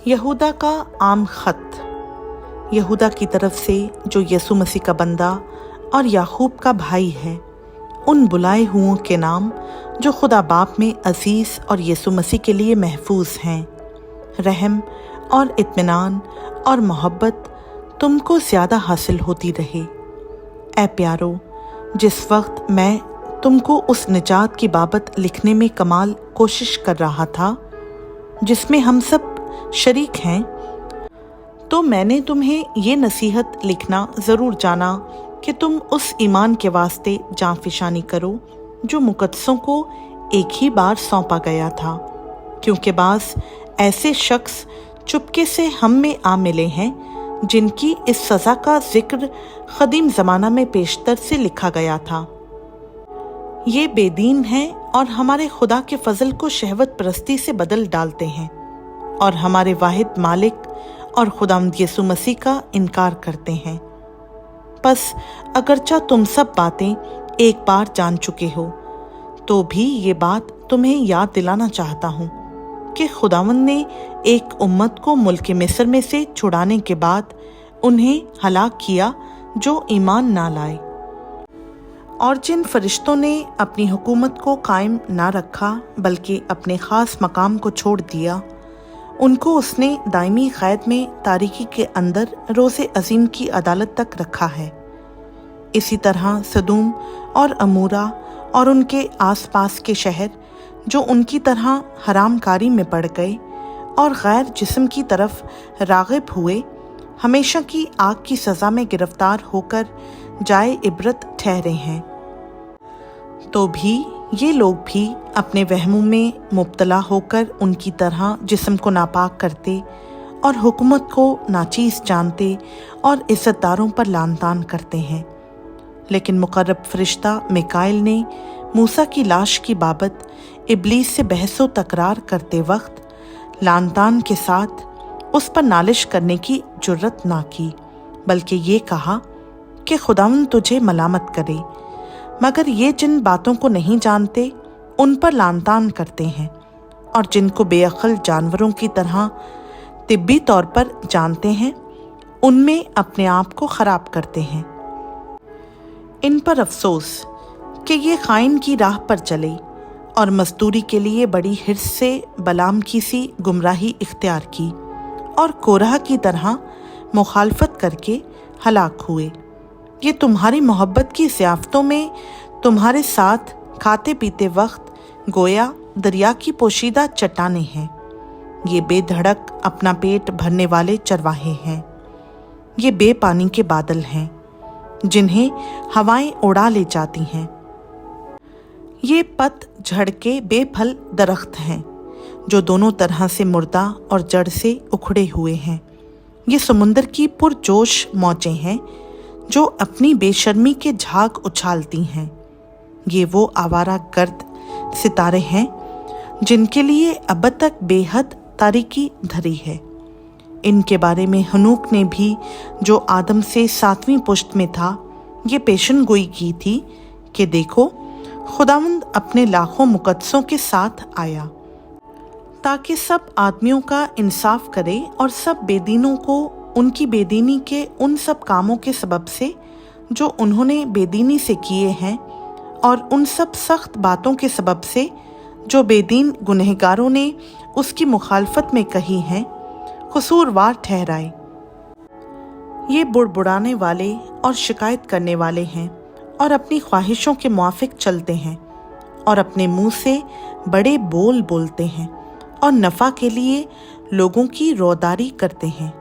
यहूदा का आम खत। यहूदा की तरफ से, जो यीशु मसीह का बंदा और याकूब का भाई है, उन बुलाए हुओं के नाम जो खुदा बाप में अजीज़ और यीशु मसीह के लिए महफूज हैं। रहम और इत्मीनान और मोहब्बत तुमको ज़्यादा हासिल होती रहे। ऐ प्यारो, जिस वक्त मैं तुमको उस निजात की बाबत लिखने में कमाल कोशिश कर रहा था जिसमें हम सब शरीक हैं, तो मैंने तुम्हें ये नसीहत लिखना ज़रूर जाना कि तुम उस ईमान के वास्ते जाँफिशानी करो जो मुकद्दसों को एक ही बार सौंपा गया था, क्योंकि बाज़ ऐसे शख्स चुपके से हम में आ मिले हैं जिनकी इस सज़ा का जिक्र क़दीम ज़माना में पेशतर से लिखा गया था। ये बेदीन हैं और हमारे खुदा के फजल को शहवत परस्ती से बदल डालते हैं और हमारे वाहिद मालिक और खुदावंद यीशु मसीह का इनकार करते हैं। बस अगरचा तुम सब बातें एक बार जान चुके हो, तो भी ये बात तुम्हें याद दिलाना चाहता हूँ कि खुदावंद ने एक उम्मत को मुल्क मिस्र में से छुड़ाने के बाद उन्हें हलाक किया जो ईमान ना लाए, और जिन फरिश्तों ने अपनी हुकूमत को कायम ना रखा बल्कि अपने ख़ास मकाम को छोड़ दिया, उनको उसने दायमी क़ैद में तारीकी के अंदर रोज़े अज़ीम की अदालत तक रखा है। इसी तरह सदूम और अमूरा और उनके आसपास के शहर जो उनकी तरह हरामकारी में पड़ गए और गैर जिस्म की तरफ राग़िब हुए, हमेशा की आग की सज़ा में गिरफ्तार होकर जाए इबरत ठहरे हैं। तो भी ये लोग भी अपने वहमों में मुब्तला होकर उनकी तरह जिस्म को नापाक करते और हुकूमत को नाचीज़ जानते और इज़्ज़तदारों पर लानतान करते हैं। लेकिन मुकर्रब फरिश्ता मिकाइल ने मूसा की लाश की बाबत इब्लीस से बहसो तकरार करते वक्त लानतान के साथ उस पर नालिश करने की जुर्रत ना की, बल्कि ये कहा कि खुदावंद तुझे मलामत करे, मगर ये जिन बातों को नहीं जानते उन पर लानतान करते हैं, और जिनको बेअक्ल जानवरों की तरह तिब्बी तौर पर जानते हैं उनमें अपने आप को ख़राब करते हैं। इन पर अफसोस कि ये ख़ाइन की राह पर चले और मजदूरी के लिए बड़ी हिर्स से बलाम की सी गुमराही इख्तियार की और कोरह की तरह मुखालफत करके हलाक हुए। ये तुम्हारी मोहब्बत की ज़ियाफ़तों में तुम्हारे साथ खाते पीते वक्त गोया दरिया की पोशीदा चट्टानें हैं। ये बेधड़क अपना पेट भरने वाले चरवाहे हैं। ये बेपानी के बादल हैं जिन्हें हवाएं उड़ा ले जाती हैं। ये पत झड़ के बेफल दरख्त हैं जो दोनों तरह से मुर्दा और जड़ से उखड़े हुए हैं। ये समुंदर की पुरजोश मौजें हैं जो अपनी बेशर्मी के झाग उछालती हैं। ये वो आवारा गर्द सितारे हैं जिनके लिए अब तक बेहद तारीकी धरी है। इनके बारे में हनूक ने भी, जो आदम से 7वीं पुश्त में था, ये पेशन गोई की थी कि देखो, खुदावंद अपने लाखों मुकद्दसों के साथ आया ताकि सब आदमियों का इंसाफ करे और सब बेदीनों को उनकी बेदीनी के उन सब कामों के सबब से जो उन्होंने बेदीनी से किए हैं और उन सब सख्त बातों के सबब से जो बेदीन गुनहगारों ने उसकी मुखालफत में कही हैं, कसूरवार ठहराए। ये बुड़बुड़ाने वाले और शिकायत करने वाले हैं और अपनी ख्वाहिशों के मुआफिक चलते हैं और अपने मुंह से बड़े बोल बोलते हैं और नफ़ा के लिए लोगों की रौदारी करते हैं।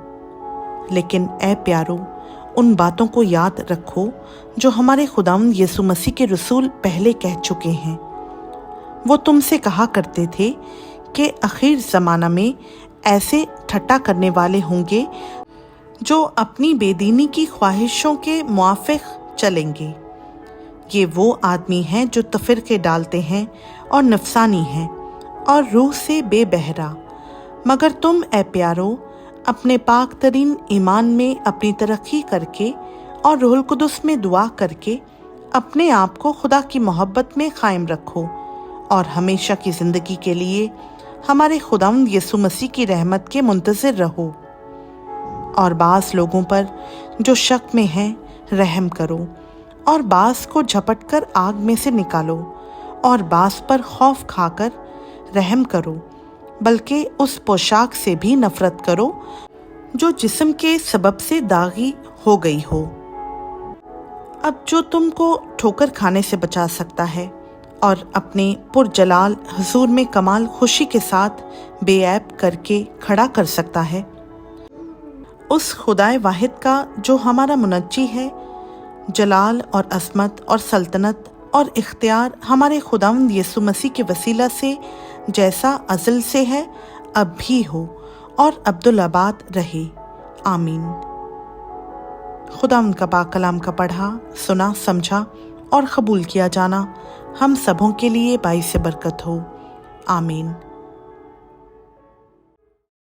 लेकिन ऐ प्यारो, उन बातों को याद रखो जो हमारे खुदावंद यीशु मसीह के रसूल पहले कह चुके हैं। वो तुमसे कहा करते थे कि आखिर ज़माना में ऐसे ठट्टा करने वाले होंगे जो अपनी बेदीनी की ख्वाहिशों के मुआफिक चलेंगे। ये वो आदमी हैं जो तफरके डालते हैं और नफसानी हैं और रूह से बेबहरा। मगर तुम ऐ प्यारो, अपने पाक तरीन ईमान में अपनी तरक्की करके और रूहुल कुदस में दुआ करके अपने आप को खुदा की मोहब्बत में कायम रखो और हमेशा की ज़िंदगी के लिए हमारे खुदावंद यीशु मसीह की रहमत के मुंतज़िर रहो, और बास लोगों पर जो शक में हैं रहम करो, और बास को झपट कर आग में से निकालो, और बास पर खौफ खाकर रहम करो, बल्कि उस पोशाक से भी नफरत करो जो जिस्म के सबब से दागी हो गई हो। अब जो तुमको ठोकर खाने से बचा सकता है और अपने पुरजलाल हुजूर में कमाल खुशी के साथ बेऐब करके खड़ा कर सकता है, उस खुदाए वाहिद का जो हमारा मुनज्जी है, जलाल और असमत और सल्तनत और इख्तियार हमारे खुदावंद यीशु मसीह के वसीला से जैसा अज़ल से है, अब भी हो और अब्दुल-अबाद रहे। आमीन। खुदावंद का पाक कलाम का पढ़ा, सुना, समझा और कबूल किया जाना हम सबों के लिए बाइस बरकत हो। आमीन।